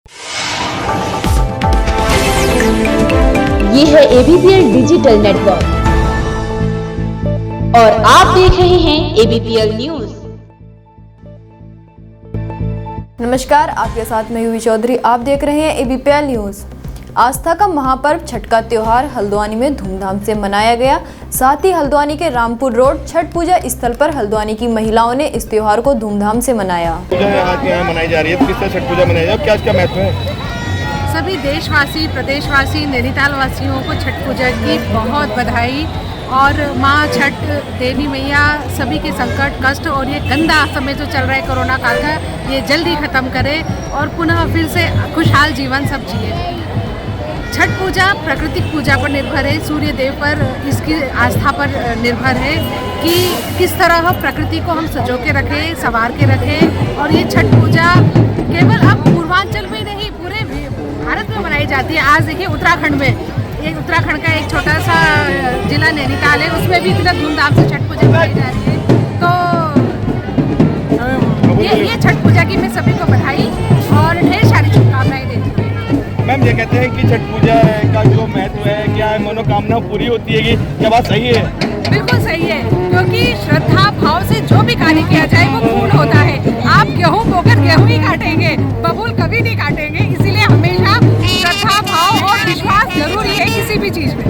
ये है ABPL digital network और आप देख रहे हैं ABPL न्यूज। नमस्कार, आपके साथ मैं युवी चौधरी। आप देख रहे हैं ABPL न्यूज। आस्था का महापर्व छठ का त्योहार हल्द्वानी में धूमधाम से मनाया गया। साथ ही हल्द्वानी के रामपुर रोड छठ पूजा स्थल पर हल्द्वानी की महिलाओं ने इस त्योहार को धूमधाम से मनाया। आज यहाँ मनाई जा रही है, किस तरह छठ पूजा मनाई जा रही है, क्या इसका महत्व है? सभी देशवासी, प्रदेशवासी, नैनीताल वासियों को छठ पूजा की बहुत बधाई। और माँ छठ देवी मैया सभी के संकट, कष्ट और ये गंदा समय जो चल रहा है कोरोना काल का, ये जल्दी ख़त्म करे और पुनः फिर से खुशहाल जीवन सब जिए। छठ पूजा प्राकृतिक पूजा पर निर्भर है, सूर्य देव पर इसकी आस्था पर निर्भर है कि किस तरह प्रकृति को हम संजो के रखें, संवार के रखें। और ये छठ पूजा केवल अब पूर्वांचल में नहीं, पूरे भारत में मनाई जाती है। आज देखिए उत्तराखंड में, एक उत्तराखंड का एक छोटा सा जिला नैनीताल है, उसमें भी इतना धूमधाम से छठ पूजा मनाई जा रही है। तो ये छठ पूजा की मैं सभी को बधाई और ढेर सारी शुभकामनाएं देती हूँ। मैम, ये कहते हैं कि छठ पूजा का जो महत्व है, क्या मनोकामना पूरी होती है, क्या बात सही है? बिल्कुल सही है, क्योंकि श्रद्धा भाव से जो भी कार्य किया जाए वो पूर्ण होता है। आप गेहूँ बोकर गेहूँ ही काटेंगे, बबूल कभी नहीं काटेंगे। इसीलिए हमेशा श्रद्धा भाव और विश्वास जरूरी है किसी भी चीज में।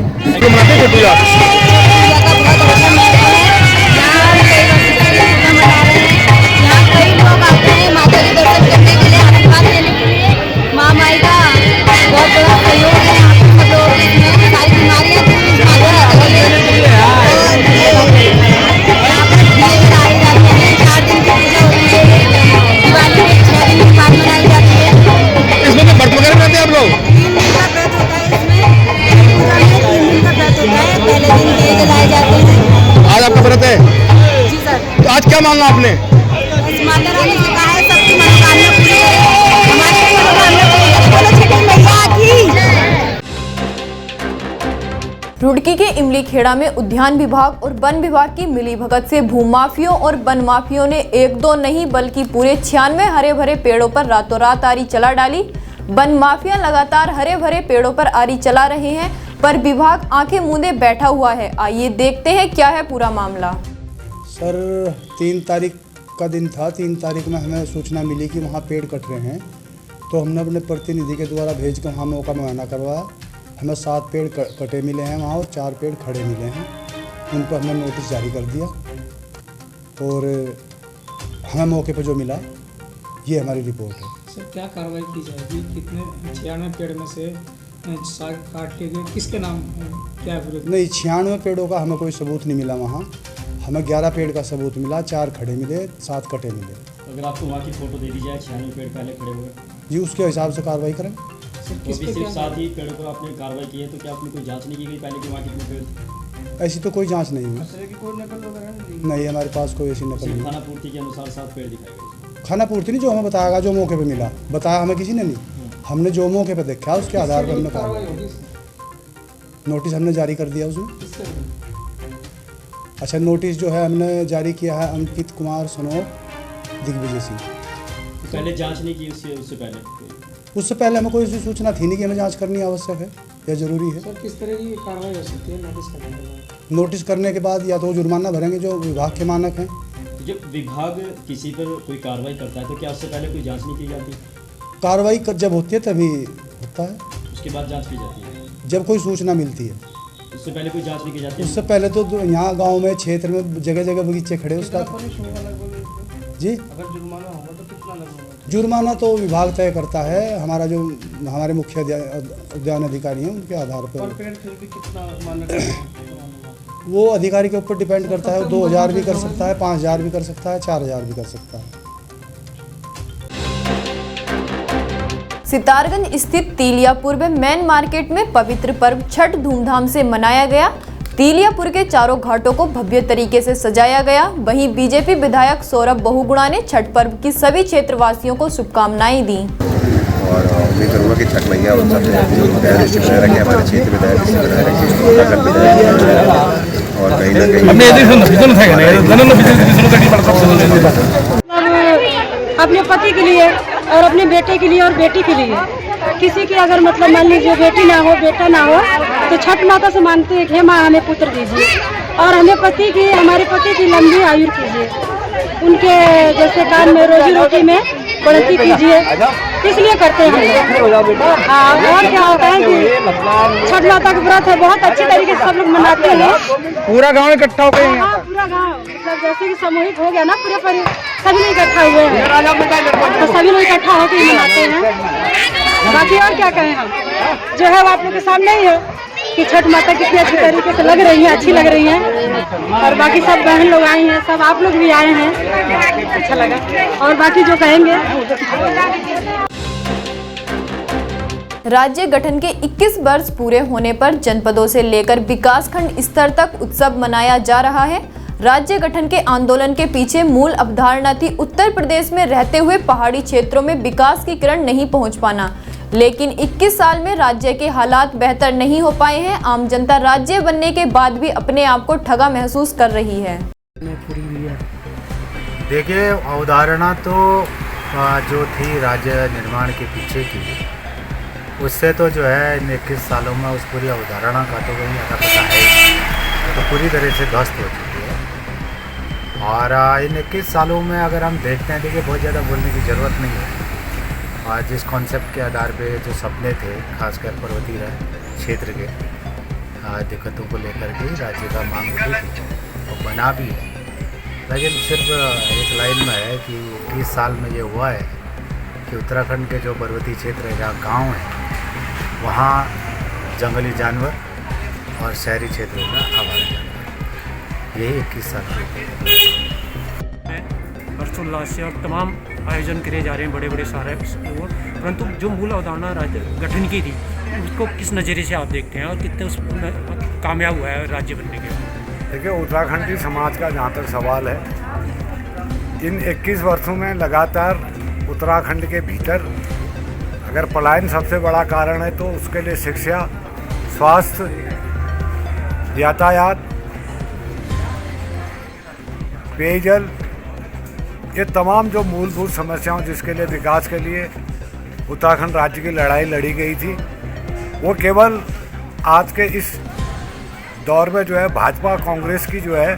आज आपका व्रत है? जी सर। तो आज क्या मांगा आपने? माता रानी से कहा है सबकी मनोकामना पूरी करे, हमारी मनोकामना पूरी करे। बोलो छठी मैया की। रुड़की के इमली खेड़ा में उद्यान विभाग और वन विभाग की मिलीभगत से भूमाफियों और वन माफियों ने एक दो नहीं बल्कि पूरे 96 हरे भरे पेड़ों पर रातों रात आरी चला डाली। वन माफिया लगातार हरे भरे पेड़ों पर आरी चला रहे हैं, पर विभाग आंखें मूंदे बैठा हुआ है। आइए देखते हैं क्या है पूरा मामला। सर 3 तारीख का दिन था। 3 तारीख में हमें सूचना मिली कि वहाँ पेड़ कट रहे हैं, तो हमने अपने प्रतिनिधि के द्वारा भेज कर वहाँ मौका मुआयना करवाया। हमें 7 पेड़ कटे मिले हैं वहाँ और 4 पेड़ खड़े मिले हैं। उन पर हमने नोटिस जारी कर दिया और हमें मौके पर जो मिला ये हमारी रिपोर्ट है। सर, क्या कार्रवाई की जाएगी? कितने 96 पेड़ में से 7 काट के गए, किसके नाम क्या विरोध? नहीं, 96 पेड़ों का हमें कोई सबूत नहीं मिला वहाँ। हमें 11 पेड़ का सबूत मिला, 4 खड़े मिले, 7 कटे मिले। अगर आपको वहाँ की फोटो दे दी जाए 96 पेड़ पहले खड़े हुए जी, उसके हिसाब से कार्रवाई करें। तो भी सिर्फ 7 ही पेड़ों पर आपने कार्रवाई की है, तो क्या आपने कोई जांच नहीं की गई पहले कि वहाँ कितने पेड़? ऐसी तो कोई जांच नहीं हुई। नहीं, हमारे पास कोई ऐसी नकल नहीं। खाना पूर्ति के अनुसार 7 पेड़ दिखाए गए। खाना पूर्ति नहीं, जो हमें बताया, जो मौके पे मिला, बताया हमें किसी ने नहीं। हमने जो मौके पे देखा उसके आधार पर हमने कार्रवाई। नोटिस हमने जारी कर दिया उसमें। अच्छा, नोटिस जो है हमने जारी किया है अंकित कुमार सनोर, दिग्विजय सिंह। पहले जांच नहीं की उससे पहले? उससे पहले हमें कोई सूचना थी नहीं कि हमें जांच करनी आवश्यक है या जरूरी है। सर, किस तरह की कार्रवाई हो सकती है नोटिस करने के बाद? नोटिस करने के बाद या तो जुर्माना भरेंगे जो विभाग के मानक हैं। तो जब विभाग किसी पर कोई कार्रवाई करता है तो क्या उससे पहले कोई जांच नहीं की जाती? कार्रवाई जब होती है तभी होता है, उसके बाद जांच की जाती है जब कोई सूचना मिलती है। उससे पहले कोई जांच नहीं की जाती? उससे पहले तो यहाँ गांव में, क्षेत्र में जगह जगह बगीचे खड़े, उसका जी जुर्माना होगा तो कितना लगेगा? जुर्माना तो विभाग तय करता है। हमारा जो हमारे मुख्य उद्यान अधिकारी हैं उनके आधार पर वो अधिकारी के ऊपर डिपेंड करता है। 2000 भी कर सकता है, 5000 भी कर सकता है, 4000 भी कर सकता है। सितारगंज स्थित तीलियापुर में मेन मार्केट में पवित्र पर्व छठ धूमधाम से मनाया गया। तीलियापुर के चारों घाटों को भव्य तरीके से सजाया गया। वहीं बीजेपी विधायक सौरभ बहुगुणा ने छठ पर्व की सभी क्षेत्रवासियों को शुभकामनाएं दी। और उम्मीद करूँगा कि छठ मैया उन सब डिस्ट्रिक्ट में रखे, हमारे क्षेत्र में और कहीं ना कहीं अपने पति के लिए और अपने बेटे के लिए और बेटी के लिए। किसी की अगर मतलब मान लीजिए बेटी ना हो, बेटा ना हो, तो छठ माता से मांगते हैं कि हे माँ हमें पुत्र दीजिए और हमें हमारे पति की लंबी आयु कीजिए, उनके जैसे काम में रोजी रोटी में बढ़ोतरी कीजिए, इसलिए करते हैं हम लोग। हाँ, और क्या होता है कि छठ माता का व्रत है, बहुत अच्छी तरीके से सब लोग मनाते हैं। पूरा गांव इकट्ठा हो गए हैं। हाँ, पूरा गांव मतलब जैसे कि सामूहिक हो गया ना, पूरे सभी लोग इकट्ठा हुए हैं, तो सभी लोग इकट्ठा होकर मनाते हैं। बाकी और क्या कहें हम, जो है वो आप लोग के सामने ही है कि छठ माता कितनी अच्छी तरीके से लग रही है, अच्छी लग रही हैं। और बाकी सब बहन लोग आई हैं, सब आप लोग भी आए हैं, अच्छा लगा। और बाकी जो कहेंगे। राज्य गठन के 21 वर्ष पूरे होने पर जनपदों से लेकर विकासखंड स्तर तक उत्सव मनाया जा रहा है। राज्य गठन के आंदोलन के पीछे मूल अवधारणा थी उत्तर प्रदेश में रहते हुए पहाड़ी क्षेत्रों में विकास की किरण नहीं पहुंच पाना, लेकिन 21 साल में राज्य के हालात बेहतर नहीं हो पाए हैं। आम जनता राज्य बनने के बाद भी अपने आप को ठगा महसूस कर रही है। देखिए, अवधारणा तो जो थी राज्य निर्माण के पीछे की, उससे तो जो है इन 21 सालों में उस पूरी अवधारणा का तो कोई अता पता है, तो पूरी तरह से ध्वस्त हो चुकी है। और इन 21 सालों में अगर हम देखते हैं, देखिए बहुत ज़्यादा बोलने की ज़रूरत नहीं है। और जिस कॉन्सेप्ट के आधार पे जो सपने थे, खासकर पर्वतीय क्षेत्र के दिक्कतों को लेकर के राज्य का मांग उठी थी और बना भी है, लेकिन सिर्फ एक लाइन में है कि 21 साल में ये हुआ है कि उत्तराखंड के जो पर्वतीय क्षेत्र है, जहाँ गाँव है, वहाँ जंगली जानवर और शहरी क्षेत्रों में आवारा जानवर, यही 21 साल की हर्षोल्लास से और तमाम आयोजन करे जा रहे हैं, बड़े बड़े सारे। परंतु जो मूल अवधारणा राज्य गठन की थी, उसको किस नज़रिए से आप देखते हैं और कितने उसमें कामयाब हुआ है राज्य बनने के? देखिए, उत्तराखंडी समाज का जहाँ तक सवाल है, इन 21 वर्षों में लगातार उत्तराखंड के भीतर अगर पलायन सबसे बड़ा कारण है, तो उसके लिए शिक्षा, स्वास्थ्य, यातायात, पेयजल, ये तमाम जो मूलभूत समस्याओं जिसके लिए विकास के लिए उत्तराखंड राज्य की लड़ाई लड़ी गई थी, वो केवल आज के इस दौर में जो है भाजपा कांग्रेस की जो है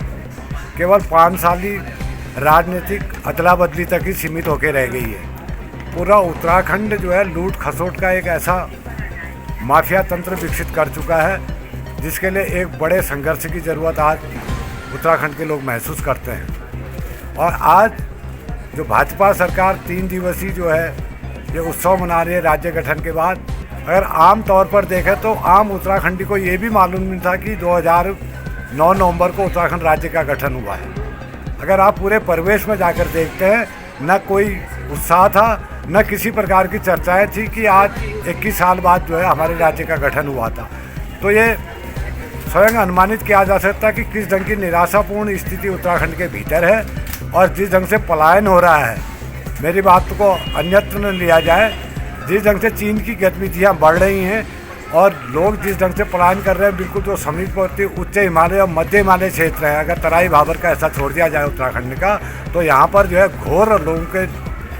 केवल 5 साली राजनीतिक अदला बदली तक ही सीमित होकर रह गई है। पूरा उत्तराखंड जो है लूट खसोट का एक ऐसा माफिया तंत्र विकसित कर चुका है, जिसके लिए एक बड़े संघर्ष की ज़रूरत आज उत्तराखंड के लोग महसूस करते हैं। और आज जो भाजपा सरकार 3 दिवसीय जो है ये उत्सव मना रही है राज्य गठन के बाद, अगर आम तौर पर देखें तो आम उत्तराखंडी को ये भी मालूम नहीं था कि 2009 नवंबर को उत्तराखंड राज्य का गठन हुआ है। अगर आप पूरे परिवेश में जाकर देखते हैं, न कोई उत्साह था, न किसी प्रकार की चर्चाएं थी कि आज 21 साल बाद जो है हमारे राज्य का गठन हुआ था। तो ये स्वयं अनुमानित किया जा सकता है कि किस ढंग की निराशापूर्ण स्थिति उत्तराखंड के भीतर है और जिस ढंग से पलायन हो रहा है। मेरी बात को अन्यत्र न लिया जाए, जिस ढंग से चीन की गतिविधियाँ बढ़ रही हैं और लोग जिस ढंग से पलायन कर रहे हैं, बिल्कुल जो समीपवर्ती उच्च हिमालय और मध्य हिमालय क्षेत्र है, अगर तराई भाबर का ऐसा छोड़ दिया जाए उत्तराखंड का, तो यहाँ पर जो है घोर लोगों के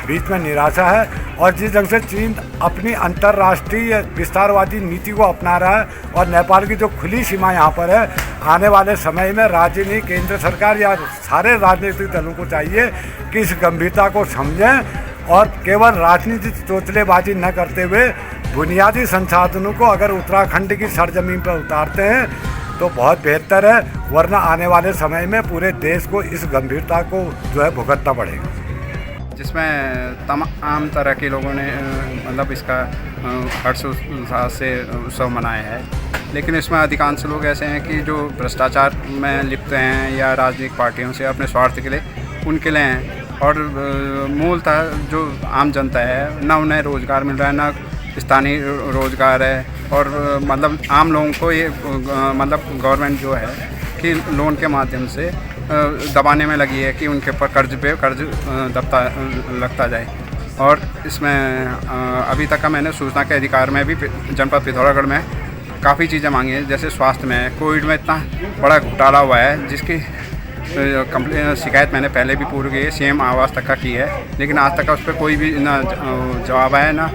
बीच में निराशा है। और जिस ढंग से चीन अपनी अंतर्राष्ट्रीय विस्तारवादी नीति को अपना रहा है और नेपाल की जो खुली सीमा यहाँ पर है, आने वाले समय में राज्य नहीं, केंद्र सरकार या सारे राजनीतिक दलों को चाहिए कि इस गंभीरता को समझें और केवल राजनीतिक चोचलेबाजी न करते हुए बुनियादी संसाधनों को अगर उत्तराखंड की सरजमीन पर उतारते हैं तो बहुत बेहतर है, वरना आने वाले समय में पूरे देश को इस गंभीरता को जो है भुगतना पड़ेगा। जिसमें तमाम तरह के लोगों ने मतलब इसका हर्षोल्लास से उत्सव मनाया है, लेकिन इसमें अधिकांश लोग ऐसे हैं कि जो भ्रष्टाचार में लिप्त हैं या राजनीतिक पार्टियों से अपने स्वार्थ के लिए उनके लिए हैं। और मूलतः जो आम जनता है, ना उन्हें रोज़गार मिल रहा है, ना स्थानीय रोज़गार है। और मतलब आम लोगों को ये मतलब गवर्नमेंट जो है कि लोन के माध्यम से दबाने में लगी है कि उनके ऊपर कर्ज पे कर्ज लगता जाए। और इसमें अभी तक का मैंने सूचना के अधिकार में भी जनपद पिथौरागढ़ में काफ़ी चीज़ें मांगी हैं, जैसे स्वास्थ्य में कोविड में इतना बड़ा घोटाला हुआ है जिसकी शिकायत मैंने पहले भी पूरी की है, CM आवास तक का की है, लेकिन आज तक का उस पर कोई भी ना जवाब आया ना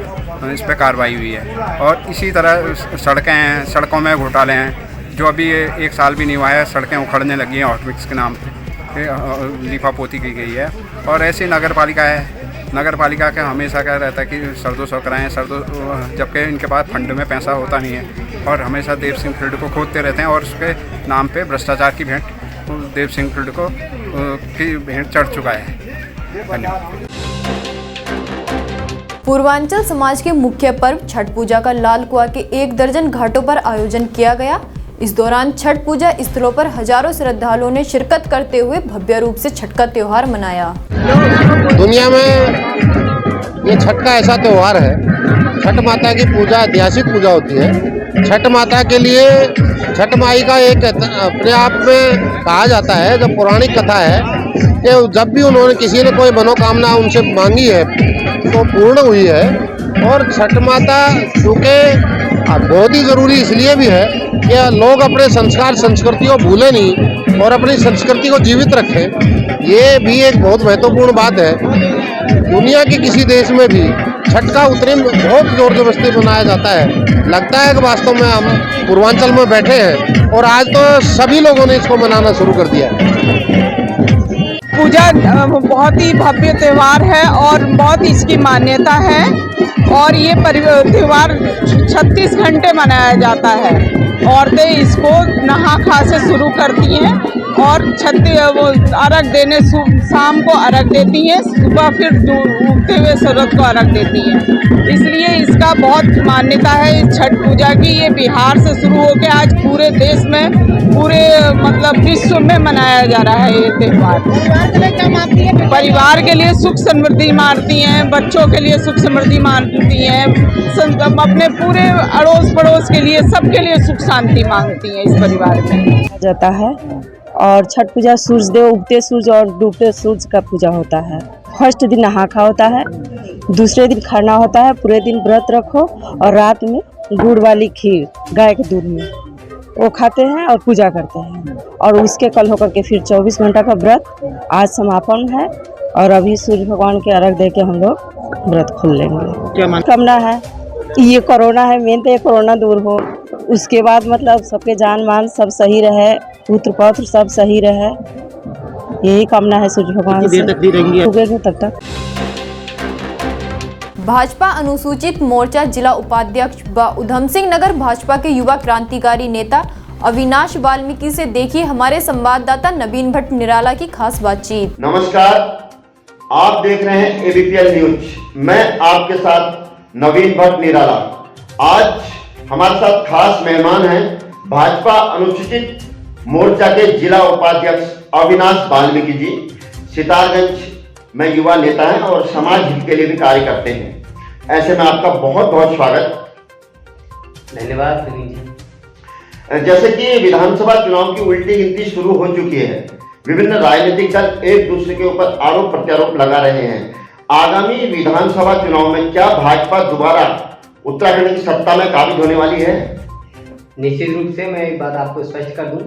इस पर कार्रवाई हुई है। और इसी तरह सड़कें हैं, सड़कों में घोटाले हैं, जो अभी 1 साल भी नहीं हुआ है, सड़कें उखड़ने लगी हैं हॉटमिक्स के नाम पे लीफापोती की गई है। और ऐसी नगर पालिका है, नगर पालिका का हमेशा क्या रहता है कि सर्दो सौ कराएँ जबकि इनके पास फंड में पैसा होता नहीं है और हमेशा देव सिंह फील्ड को खोदते रहते हैं और उसके नाम पे भ्रष्टाचार की भेंट देव सिंह फील्ड को की भेंट चढ़ चुका है। धन्यवाद। पूर्वांचल समाज के मुख्य पर्व छठ पूजा का लाल कुआं के 1 दर्जन घाटों पर आयोजन किया गया। इस दौरान छठ पूजा स्थलों पर हजारों श्रद्धालुओं ने शिरकत करते हुए भव्य रूप से छठ का त्योहार मनाया। दुनिया में ये छठ का ऐसा त्योहार है, छठ माता की पूजा ऐतिहासिक पूजा होती है। छठ माता के लिए छठ माई का एक अपने आप में कहा जाता है, जो पौराणिक कथा है कि जब भी उन्होंने किसी ने कोई मनोकामना उनसे मांगी है तो पूर्ण हुई है। और छठ माता चूँकि बहुत ही ज़रूरी इसलिए भी है कि लोग अपने संस्कार संस्कृति को भूलें नहीं और अपनी संस्कृति को जीवित रखें। ये भी एक बहुत महत्वपूर्ण बात है। दुनिया के किसी देश में भी छठ का उतने बहुत जोर जबरदस्ती मनाया जाता है। लगता है कि वास्तव में हम पूर्वांचल में बैठे हैं और आज तो सभी लोगों ने इसको मनाना शुरू कर दिया है। पूजा बहुत ही भव्य त्यौहार है और बहुत इसकी मान्यता है और ये त्यौहार 36 घंटे मनाया जाता है। औरतें इसको नहा खा से शुरू करती हैं और वो अर्घ देने शाम को अर्घ देती हैं, सुबह फिर उगते हुए सूरज को अर्घ देती हैं। इसलिए इसका बहुत मान्यता है छठ पूजा की। ये बिहार से शुरू होकर आज पूरे देश में, पूरे मतलब विश्व में मनाया जा रहा है ये त्यौहार। परिवार के लिए क्या मानती है? परिवार के लिए सुख समृद्धि मानती हैं, बच्चों के लिए सुख समृद्धि मानती हैं, अपने पूरे अड़ोस पड़ोस के लिए, सबके लिए सुख शांति मांगती हैं इस परिवार में। जाता है और छठ पूजा सूर्य देव उगते सूर्य और डूबते सूर्य का पूजा होता है। फर्स्ट दिन नहा खा होता है, दूसरे दिन खरना होता है, पूरे दिन व्रत रखो और रात में गुड़ वाली खीर गाय के दूध में वो खाते हैं और पूजा करते हैं। और उसके कल होकर के फिर 24 घंटा का व्रत आज समापन है और अभी सूर्य भगवान के अर्घ दे के हम लोग व्रत खोल लेंगे। क्या कामना है? ये कोरोना है, मेन तो ये कोरोना दूर हो, उसके बाद मतलब सबके जान मान सब सही रहे, पुत्र पौत्र सब सही रहे, यही कामना है सूर्य भगवान से। उगेंगे तब तक। भाजपा अनुसूचित मोर्चा जिला उपाध्यक्ष व उधम सिंह नगर भाजपा के युवा क्रांतिकारी नेता अविनाश वाल्मीकि से देखिए हमारे संवाददाता नवीन भट्ट निराला की खास बातचीत। नमस्कार, आप देख रहे हैं ABPL न्यूज। मैं आपके साथ नवीन भट्ट निराला। आज हमारे साथ खास मेहमान हैं भाजपा अनुसूचित मोर्चा के जिला उपाध्यक्ष अविनाश वाल्मीकि जी। सितारगंज में युवा नेता हैं और समाज हित के लिए भी कार्य करते हैं। ऐसे में आपका बहुत बहुत स्वागत। धन्यवाद प्रवीण जी। जैसे कि विधानसभा चुनाव की उल्टी गिनती शुरू हो चुकी है, विभिन्न राजनीतिक दल एक दूसरे के ऊपर आरोप प्रत्यारोप लगा रहे हैं। आगामी विधानसभा चुनाव में क्या भाजपा दोबारा उत्तराखंड की सत्ता में काबिज होने वाली है? निश्चित रूप से मैं एक बात आपको स्पष्ट कर दूं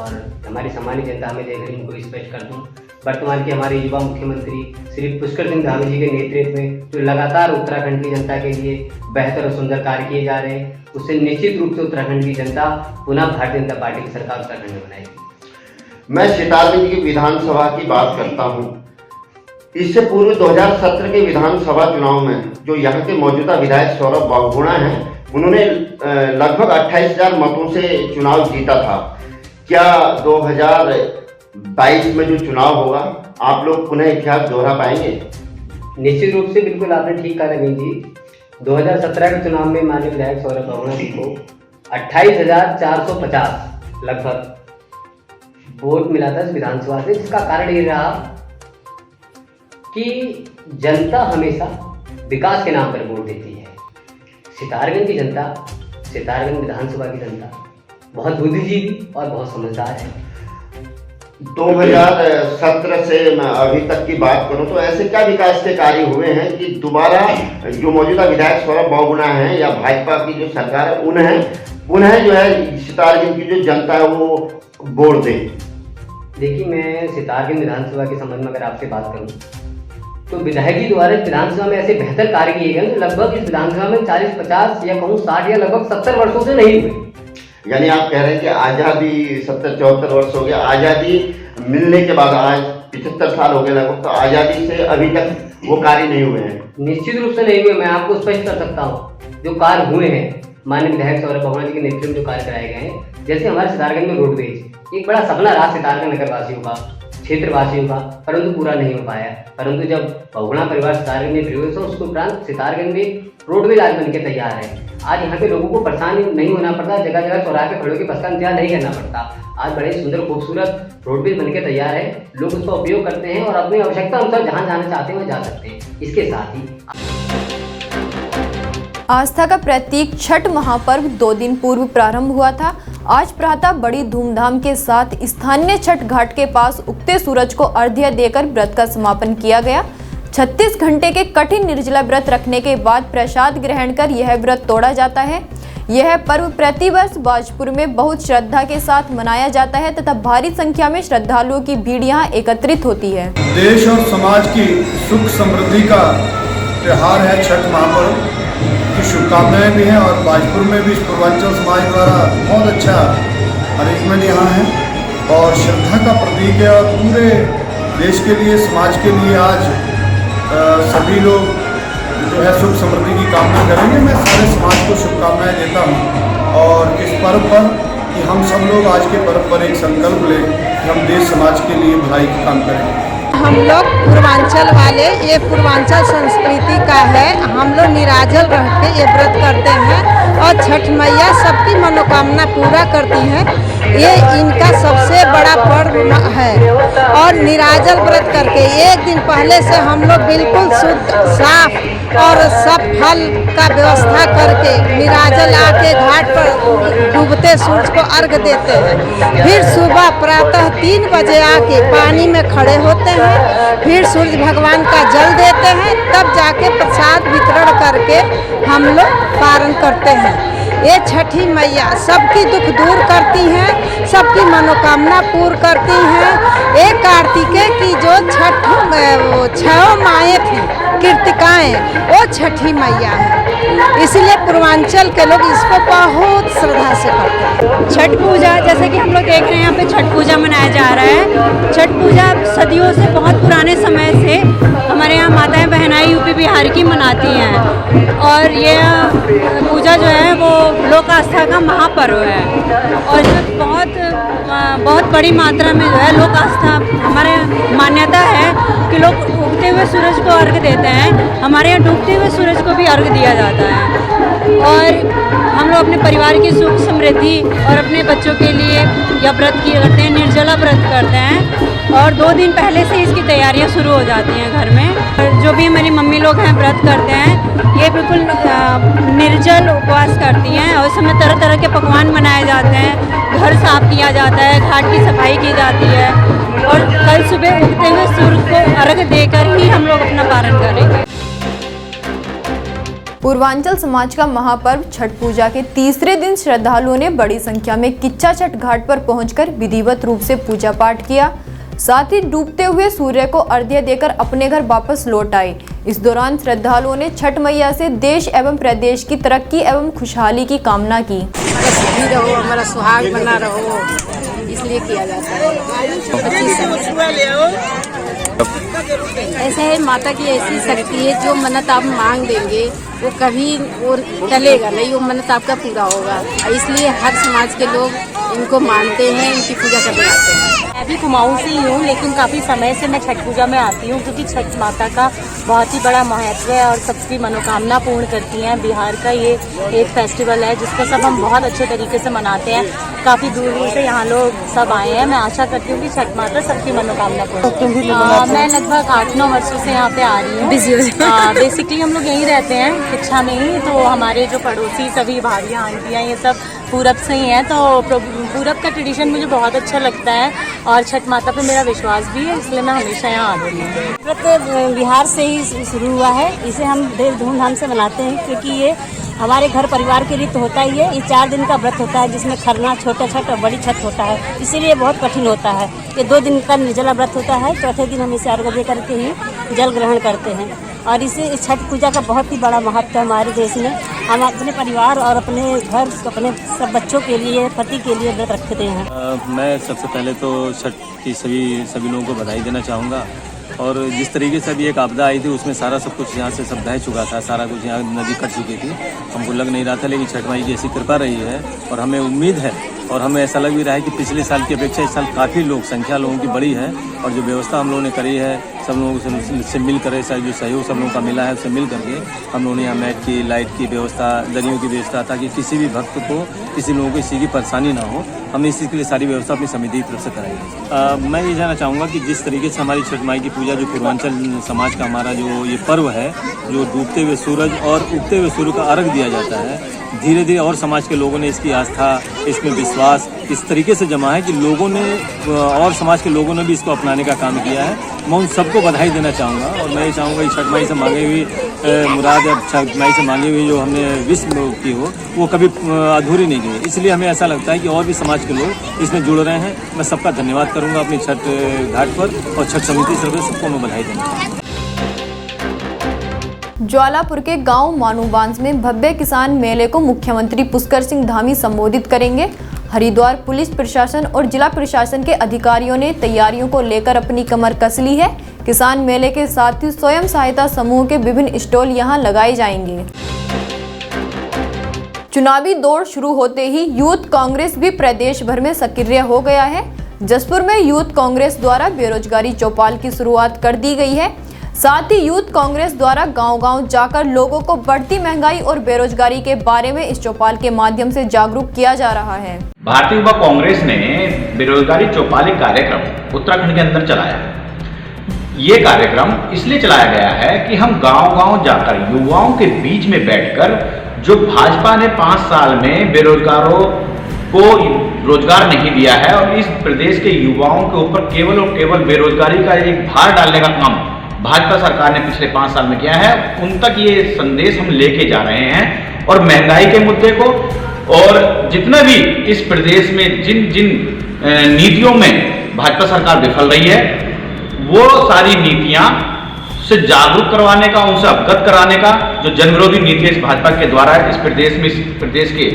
और हमारी सामान्य जनता हमें देख रही उनको स्पष्ट कर दूं। वर्तमान के हमारे युवा मुख्यमंत्री श्री पुष्कर सिंह धामी जी के नेतृत्व में जो लगातार उत्तराखंड की जनता के लिए बेहतर और सुंदर कार्य किए जा रहे हैं, उससे निश्चित रूप से उत्तराखंड की जनता पुनः भारतीय जनता पार्टी की सरकार उत्तराखंड में बनाएगी। मैं सितारगंज की विधानसभा की बात करता हूँ। इससे पूर्व 2017 के विधानसभा चुनाव में जो यहाँ के मौजूदा विधायक सौरभ बहुगुणा हैं, उन्होंने लगभग 28,000 मतों से चुनाव जीता था। क्या 2022 में जो चुनाव होगा आप लोग पुनः इतिहास दोहरा पाएंगे? निश्चित रूप से, बिल्कुल आपने ठीक कहा नवीन जी। 2017 के चुनाव में माननीय विधायक सौरभ बहुगुणा जी को 28,450 लगभग वोट मिला था इस विधानसभा से, जिसका कारण ये रहा कि जनता हमेशा विकास के नाम पर वोट देती है। सितारगंज की जनता, सितारगंज विधानसभा की जनता बहुत बुद्धिजीवी और बहुत समझदार है। 2017 से मैं अभी तक की बात करूं तो ऐसे क्या विकास के कार्य हुए हैं कि दोबारा जो मौजूदा विधायक सौरभ बहुगुणा हैं या भाजपा की जो सरकार है उन्हें पुनः जो है सितारगंज की जो जनता है वो वोट दे? देखिए, मैं सितारगंज विधानसभा के संबंध में अगर आपसे बात करूं तो विधायक जी द्वारा विधानसभा में ऐसे बेहतर कार्य किए गए तो लगभग इस विधानसभा में 40-50 या कहूँ 60 या लगभग 70 वर्षों से नहीं हुए। यानी आप कह रहे हैं कि आज़ादी 70-74 वर्ष हो गया, आज़ादी मिलने के बाद आज 75 साल हो गए लगभग, तो आज़ादी से अभी तक वो कार्य नहीं हुए हैं? निश्चित रूप से नहीं हुए। मैं आपको स्पष्ट कर सकता हूँ जो कार्य हुए हैं माननीय विधायक सौरभ पवार जी के नेतृत्व में जो कार्य कराए गए हैं, जैसे हमारे सितारगंज में रोडवेज एक बड़ा सपना रहा सितारगंज नगरवासियों का, क्षेत्रवासियों का, परंतु पूरा नहीं हो पाया। परंतु जब बहुगुणा परिवार सितारगंज में प्रवेश हो उसके उपरांत सितारगंज में रोडवेज आज बनके तैयार है। आज यहाँ पे लोगों को परेशान नहीं होना पड़ता, जगह जगह चौराहे पे खड़े होकर बस का इंतजार नहीं करना पड़ता। आज बड़े सुंदर खूबसूरत रोडवेज बनके तैयार है, लोग उसका उपयोग करते हैं और अपनी आवश्यकता अनुसार जहाँ जाना चाहते हैं वहाँ जा सकते हैं। इसके साथ ही आस्था का प्रतीक छठ महापर्व 2 दिन पूर्व प्रारंभ हुआ था। आज प्रातः बड़ी धूमधाम के साथ स्थानीय छठ घाट के पास उगते सूरज को अर्घ्य देकर व्रत का समापन किया गया। 36 घंटे के कठिन निर्जला व्रत रखने के बाद प्रसाद ग्रहण कर यह व्रत तोड़ा जाता है। यह पर्व प्रतिवर्ष बाजपुर में बहुत श्रद्धा के साथ मनाया जाता है तथा भारी संख्या में श्रद्धालुओं की भीड़ यहाँ एकत्रित होती है। देश और समाज की सुख समृद्धि का त्योहार है छठ महापर्व की शुभकामनाएं भी हैं और बाजपुर में भी पूर्वांचल समाज द्वारा बहुत अच्छा अरेंजमेंट यहाँ है और श्रद्धा का प्रतीक है और पूरे देश के लिए समाज के लिए आज सभी लोग जो है सुख समृद्धि की कामना करेंगे। मैं सारे समाज को शुभकामनाएं देता हूँ और इस पर्व पर कि हम सब लोग आज के पर्व पर एक संकल्प लें कि हम देश समाज के लिए भलाई का काम करेंगे। हम लोग पूर्वांचल वाले, ये पूर्वांचल संस्कृति का है, हम लोग निराजल रह के ये व्रत करते हैं और छठ मैया सबकी मनोकामना पूरा करती हैं। ये इनका सबसे बड़ा पर्व है और निराजल व्रत करके एक दिन पहले से हम लोग बिल्कुल शुद्ध साफ और सब फल का व्यवस्था करके निराजल आके घाट पर डूबते सूरज को अर्घ देते हैं। फिर सुबह प्रातः 3 बजे आके पानी में खड़े होते हैं, फिर सूरज भगवान का जल देते हैं, तब जाके प्रसाद वितरण करके हम लोग पारण करते हैं। ये छठी मैया सबकी दुख दूर करती हैं, सबकी मनोकामना पूर्ण करती हैं। एक कार्तिकेय की जो छह माएँ थी कीर्तिकाएँ, वो छठी मैया है, इसलिए पूर्वांचल के लोग इसको बहुत श्रद्धा से करते हैं। छठ पूजा जैसे कि हम लोग देख रहे हैं यहाँ पे छठ पूजा मनाया जा रहा है। छठ पूजा सदियों से, बहुत पुराने समय से हमारे यहाँ माताएं बहनाएं यूपी बिहार की मनाती हैं और ये पूजा जो है वो लोक आस्था का महापर्व है और जो बहुत बड़ी मात्रा में जो है लोक आस्था, हमारे मान्यता है कि लोग उगते हुए सूरज को अर्घ देते हैं। हमारे यहाँ डूबते हुए सूरज को भी अर्घ दिया जाता है और हम लोग अपने परिवार की सुख समृद्धि और अपने बच्चों के लिए यह व्रत किए करते हैं, निर्जला व्रत करते हैं और 2 दिन पहले से इसकी तैयारियां शुरू हो जाती हैं घर में। और जो भी मेरी मम्मी लोग हैं व्रत करते हैं, ये बिल्कुल निर्जल उपवास करती हैं और उस समय तरह तरह के पकवान बनाए जाते हैं, घर साफ किया जाता है, घाट की सफाई की जाती है और कल सुबह उगते हुए सूरज को अर्घ देकर ही हम लोग अपना पारण करेंगे। पूर्वांचल समाज का महापर्व छठ पूजा के तीसरे दिन श्रद्धालुओं ने बड़ी संख्या में किच्चा छठ घाट पर पहुंचकर विधिवत रूप से पूजा पाठ किया। साथ ही डूबते हुए सूर्य को अर्घ्य देकर अपने घर वापस लौट आए। इस दौरान श्रद्धालुओं ने छठ मैया से देश एवं प्रदेश की तरक्की एवं खुशहाली की कामना की। हमारा सुहाग बना रहो, इसलिए किया जाता है। ऐसे है, माता की ऐसी शक्ति है, जो मन्नत आप मांग देंगे वो कभी वो टलेगा नहीं, वो मन्नत आपका पूरा होगा। इसलिए हर समाज के लोग इनको मानते हैं, इनकी पूजा करने आते हैं। मैं भी कुमाऊं से ही हूँ, लेकिन काफ़ी समय से मैं छठ पूजा में आती हूँ क्योंकि छठ माता का बहुत ही बड़ा महत्व है और सबकी मनोकामना पूर्ण करती हैं। बिहार का ये एक फेस्टिवल है जिसको सब हम बहुत अच्छे तरीके से मनाते हैं। काफ़ी दूर दूर से यहाँ लोग सब आए हैं। मैं आशा करती हूँ कि छठ माता सबकी मनोकामना पूर्ण। मैं लगभग 8-9 वर्षों से यहाँ पे आ रही हूँ। बेसिकली हम लोग यहीं रहते हैं शिक्षा में ही, तो हमारे जो पड़ोसी सभी भाभियाँ आंटियाँ ये सब पूरब से ही हैं, तो पूरब का ट्रेडिशन मुझे बहुत अच्छा लगता है और छठ माता पे मेरा विश्वास भी है, इसलिए मैं हमेशा यहाँ आ रही हूँ। व्रत बिहार से ही शुरू हुआ है, इसे हम देव धूमधाम से मनाते हैं क्योंकि ये हमारे घर परिवार की रीत होता ही है। ये 4 दिन का व्रत होता है जिसमें खरना, छोटा छठ और बड़ी छठ होता है, इसीलिए बहुत कठिन होता है। ये 2 दिन का निर्जला व्रत होता है। चौथे दिन हम इसे अर्घ्य दे करके ही जल ग्रहण करते हैं और इसे छठ पूजा का बहुत ही बड़ा महत्व है हमारे देश में। हम अपने परिवार और अपने घर, अपने सब बच्चों के लिए, पति के लिए व्रत रखते हैं। मैं सबसे पहले तो छठ की सभी लोगों को बधाई देना चाहूँगा। और जिस तरीके से अभी एक आपदा आई थी उसमें सारा सब कुछ यहाँ से सब बह चुका था, सारा कुछ यहाँ नदी कट चुकी थी, हमको लग नहीं रहा था, लेकिन छठ माई की ऐसी कृपा रही है और हमें उम्मीद है और हमें ऐसा लग भी रहा है कि पिछले साल की अपेक्षा इस साल काफ़ी संख्या लोगों की बड़ी है और जो व्यवस्था हम लोगों ने करी है सब लोगों से मिल कर जो सहयोग सब लोगों का मिला है उससे मिल करके हम लोगों ने यहाँ मैट की, लाइट की व्यवस्था, दरियों की व्यवस्था, ताकि किसी भी भक्त को, किसी लोगों को इसी की परेशानी ना हो। हमने इसी के लिए सारी व्यवस्था अपनी समिति की तरफ से कराई है। मैं ये जानना चाहूँगा कि जिस तरीके से हमारी छठ माई की पूजा, जो पूर्वांचल समाज का हमारा जो ये पर्व है, जो डूबते हुए सूरज और उगते हुए सूर्य का अर्घ दिया जाता है, धीरे धीरे और समाज के लोगों ने इसकी आस्था, इसमें विश्वास इस तरीके से जमा है कि लोगों ने और समाज के लोगों ने भी इसको अपनाने का काम किया है। मैं उन सबको बधाई देना चाहूँगा और मैं ये चाहूँगा कि छठ माई से मांगी हुई मुराद या छठ माई से मांगी हुई जो हमने विश की हो वो कभी अधूरी नहीं गई। इसलिए हमें ऐसा लगता है कि और भी समाज के लोग इसमें जुड़ रहे हैं। मैं सबका धन्यवाद करूँगा अपनी छठ घाट पर और छठ समिति से सबको मैं बधाई देना चाहूँगा। ज्वालापुर के गांव मानूबांस में भव्य किसान मेले को मुख्यमंत्री पुष्कर सिंह धामी संबोधित करेंगे। हरिद्वार पुलिस प्रशासन और जिला प्रशासन के अधिकारियों ने तैयारियों को लेकर अपनी कमर कस ली है। किसान मेले के साथ ही स्वयं सहायता समूह के विभिन्न स्टॉल यहां लगाए जाएंगे। चुनावी दौड़ शुरू होते ही यूथ कांग्रेस भी प्रदेश भर में सक्रिय हो गया है। जसपुर में यूथ कांग्रेस द्वारा बेरोजगारी चौपाल की शुरुआत कर दी गई है। साथ ही यूथ कांग्रेस द्वारा गांव-गांव जाकर लोगों को बढ़ती महंगाई और बेरोजगारी के बारे में इस चौपाल के माध्यम से जागरूक किया जा रहा है। भारतीय युवा कांग्रेस ने बेरोजगारी चौपाल कार्यक्रम उत्तराखंड के अंदर चलाया है। ये कार्यक्रम इसलिए चलाया गया है कि हम गांव-गांव जाकर युवाओं के बीच में बैठकर, जो भाजपा ने 5 साल में बेरोजगारों को रोजगार नहीं दिया है और इस प्रदेश के युवाओं के ऊपर केवल और केवल बेरोजगारी का एक भार डालने का काम भाजपा सरकार ने पिछले 5 साल में किया है, उन तक ये संदेश हम लेके जा रहे हैं। और महंगाई के मुद्दे को और जितना भी इस प्रदेश में जिन जिन नीतियों में भाजपा सरकार विफल रही है, वो सारी नीतियां से जागरूक करवाने का, उनसे अवगत कराने का, जो जन विरोधी नीति इस भाजपा के द्वारा इस प्रदेश के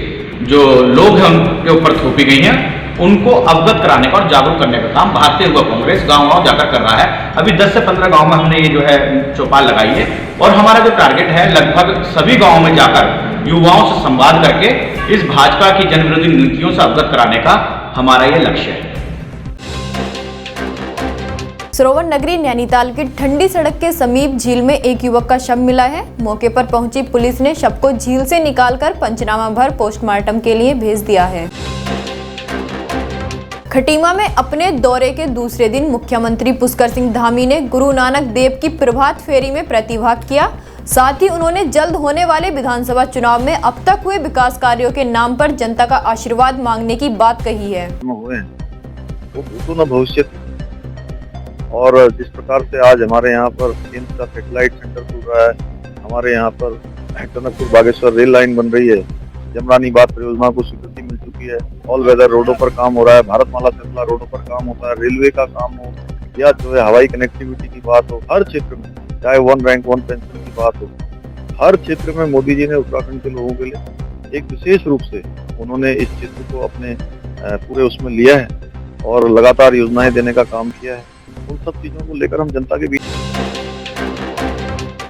जो लोग हैं उनके ऊपर थोपी गई हैं, उनको अवगत कराने का और जागरूक करने का काम भारतीय युवा कांग्रेस गांव-गांव जाकर कर रहा है। अभी 10 से 15 गांव में हमने ये जो है चौपाल लगाई है और हमारा जो टारगेट है लगभग सभी गांवों में जाकर युवाओं से संवाद करके इस भाजपा की जन विरोधी नीतियों से अवगत कराने का हमारा ये लक्ष्य है। सरोवर नगरी नैनीताल की ठंडी सड़क के समीप झील में एक युवक का शव मिला है। मौके पर पहुंची पुलिस ने शव को झील से निकालकर पंचनामा भर पोस्टमार्टम के लिए भेज दिया है। खटीमा में अपने दौरे के दूसरे दिन मुख्यमंत्री पुष्कर सिंह धामी ने गुरु नानक देव की प्रभात फेरी में प्रतिभाग किया। साथ ही उन्होंने जल्द होने वाले विधानसभा चुनाव में अब तक हुए विकास कार्यों के नाम पर जनता का आशीर्वाद मांगने की बात कही है। भविष्य और जिस प्रकार से आज हमारे यहाँ पर केंद्र का सैटेलाइट सेंटर खुल रहा है, हमारे यहाँ पर टनकपुर बागेश्वर रेल लाइन बन रही है, जमरानी बात परियोजना को स्वीकृति मिल चुकी है, ऑल वेदर रोडों पर काम हो रहा है, भारतमाला श्रृंखला रोडों पर काम होता है, रेलवे का काम हो या जो है हवाई कनेक्टिविटी की बात हो, हर क्षेत्र में, चाहे 1 रैंक 1 पेंशन की बात हो, हर क्षेत्र में मोदी जी ने उत्तराखंड के लोगों के लिए एक विशेष रूप से उन्होंने इस क्षेत्र को अपने पूरे उसमें लिया है और लगातार योजनाएं देने का काम किया है। उन सब चीजों को लेकर हम जनता के बीच